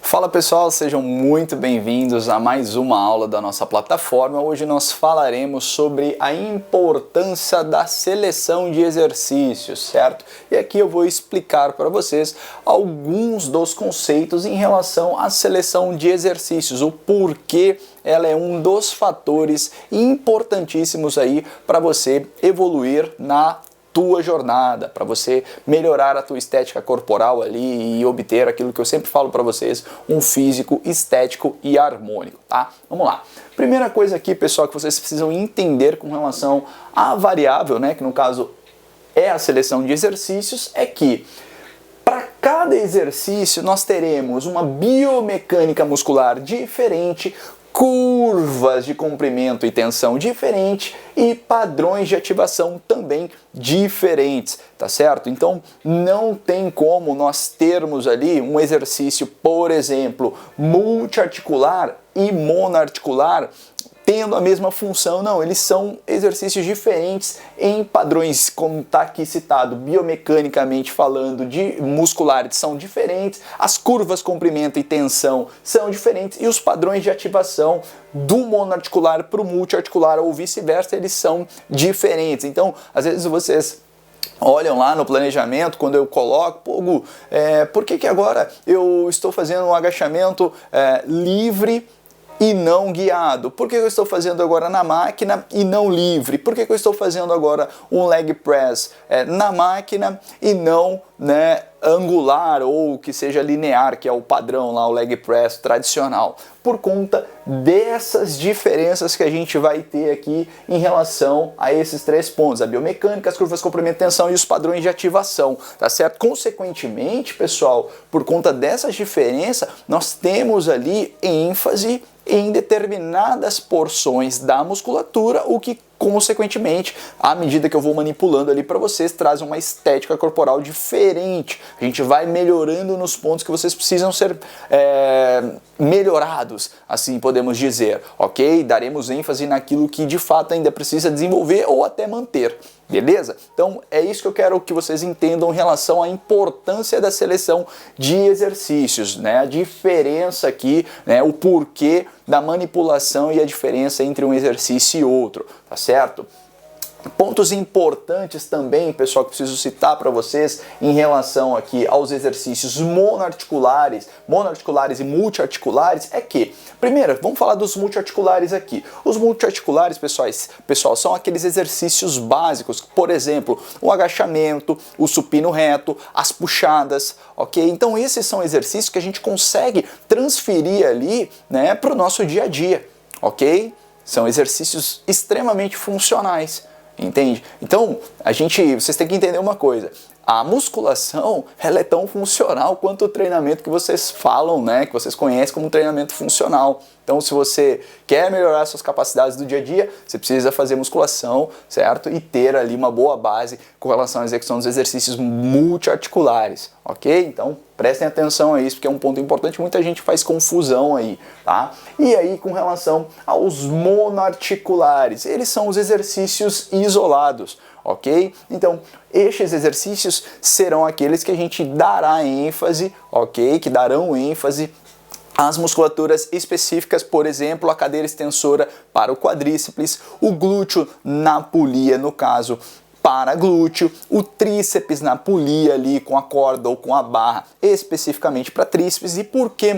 Fala pessoal, sejam muito bem-vindos a mais uma aula da nossa plataforma. Hoje nós falaremos sobre a importância da seleção de exercícios, certo? E aqui eu vou explicar para vocês alguns dos conceitos em relação à seleção de exercícios, o porquê ela é um dos fatores importantíssimos aí para você evoluir na tua jornada, para você melhorar a tua estética corporal ali e obter aquilo que eu sempre falo para vocês, um físico estético e harmônico, tá? Vamos lá. Primeira coisa aqui, pessoal, que vocês precisam entender com relação à variável, né, que no caso é a seleção de exercícios, é que para cada exercício nós teremos uma biomecânica muscular diferente, curvas de comprimento e tensão diferente e padrões de ativação também diferentes, tá certo? Então não tem como nós termos ali um exercício, por exemplo, multiarticular e monoarticular tendo a mesma função. Não, eles são exercícios diferentes em padrões, como está aqui citado, biomecanicamente falando, de musculares são diferentes, as curvas comprimento e tensão são diferentes e os padrões de ativação do monoarticular para o multiarticular ou vice-versa, eles são diferentes. Então, às vezes vocês olham lá no planejamento, quando eu coloco, pô, Gu, por que agora eu estou fazendo um agachamento livre e não guiado? Por que eu estou fazendo agora na máquina e não livre? Por que eu estou fazendo agora um leg press na máquina e não, né, angular ou que seja linear, que é o padrão lá, o leg press tradicional? Por conta dessas diferenças que a gente vai ter aqui em relação a esses três pontos, a biomecânica, as curvas de comprimento e tensão e os padrões de ativação, tá certo? Consequentemente, pessoal, por conta dessas diferenças, nós temos ali ênfase em determinadas porções da musculatura, o que consequentemente, à medida que eu vou manipulando ali para vocês, traz uma estética corporal diferente. A gente vai melhorando nos pontos que vocês precisam ser melhorados, assim podemos dizer, ok? Daremos ênfase naquilo que de fato ainda precisa desenvolver ou até manter. Beleza? Então é isso que eu quero que vocês entendam em relação à importância da seleção de exercícios, né? A diferença aqui, né? O porquê da manipulação e a diferença entre um exercício e outro, tá certo? Pontos importantes também, pessoal, que preciso citar para vocês em relação aqui aos exercícios monoarticulares e multiarticulares é que, primeiro, vamos falar dos multiarticulares aqui. Os multiarticulares, pessoal, são aqueles exercícios básicos, por exemplo, o agachamento, o supino reto, as puxadas, ok? Então esses são exercícios que a gente consegue transferir ali, né, para o nosso dia a dia, ok? São exercícios extremamente funcionais. Entende? Então, vocês têm que entender uma coisa. A musculação, ela é tão funcional quanto o treinamento que vocês falam, né? Que vocês conhecem como treinamento funcional. Então, se você quer melhorar suas capacidades do dia a dia, você precisa fazer musculação, certo? E ter ali uma boa base com relação à execução dos exercícios multiarticulares, ok? Então, prestem atenção a isso, porque é um ponto importante, muita gente faz confusão aí, tá? E aí, com relação aos monoarticulares, eles são os exercícios isolados, ok? Então, estes exercícios serão aqueles que a gente dará ênfase, ok? Que darão ênfase as musculaturas específicas, por exemplo, a cadeira extensora para o quadríceps, o glúteo na polia, no caso, para glúteo, o tríceps na polia ali com a corda ou com a barra, especificamente para tríceps. E por que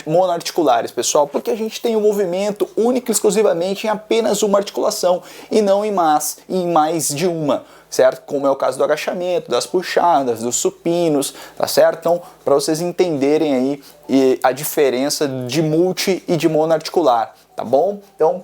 monoarticulares, pessoal? Porque a gente tem um movimento único e exclusivamente em apenas uma articulação e não em mais de uma, certo? Como é o caso do agachamento, das puxadas, dos supinos, tá certo? Então, para vocês entenderem aí a diferença de multi e de monoarticular, tá bom? Então,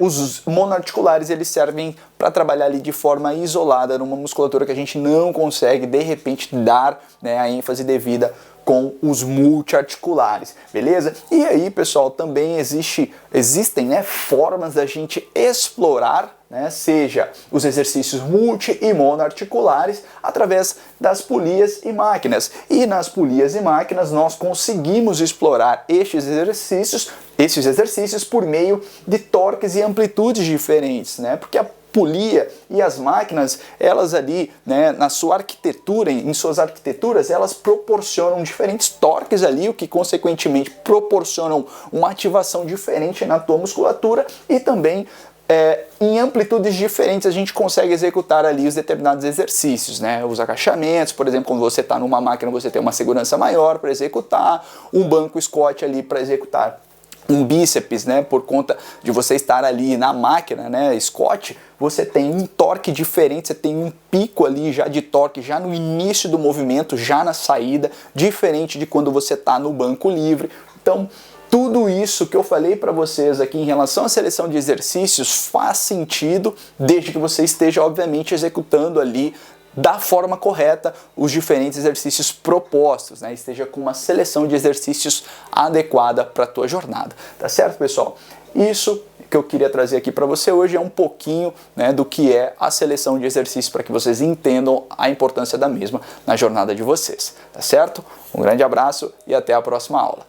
os monoarticulares, eles servem para trabalhar ali de forma isolada numa musculatura que a gente não consegue, de repente, dar, né, a ênfase devida com os multiarticulares, beleza? E aí, pessoal, também existem, né, formas da gente explorar, né, seja os exercícios multi e monoarticulares através das polias e máquinas. E nas polias e máquinas nós conseguimos explorar esses exercícios por meio de torques e amplitudes diferentes, né? Porque polia, e as máquinas, elas ali, né, na sua arquitetura, em suas arquiteturas, elas proporcionam diferentes torques ali, o que consequentemente proporcionam uma ativação diferente na tua musculatura, e também em amplitudes diferentes a gente consegue executar ali os determinados exercícios, né? Os agachamentos, por exemplo, quando você está numa máquina você tem uma segurança maior para executar, um banco Scott ali para executar um bíceps, né, por conta de você estar ali na máquina, né, Scott, você tem um torque diferente, você tem um pico ali já de torque, já no início do movimento, já na saída, diferente de quando você está no banco livre. Então, tudo isso que eu falei para vocês aqui em relação à seleção de exercícios faz sentido, desde que você esteja, obviamente, executando ali da forma correta os diferentes exercícios propostos, né? Esteja com uma seleção de exercícios adequada para a tua jornada, tá certo, pessoal? Isso que eu queria trazer aqui para você hoje é um pouquinho, né, do que é a seleção de exercícios para que vocês entendam a importância da mesma na jornada de vocês, tá certo? Um grande abraço e até a próxima aula.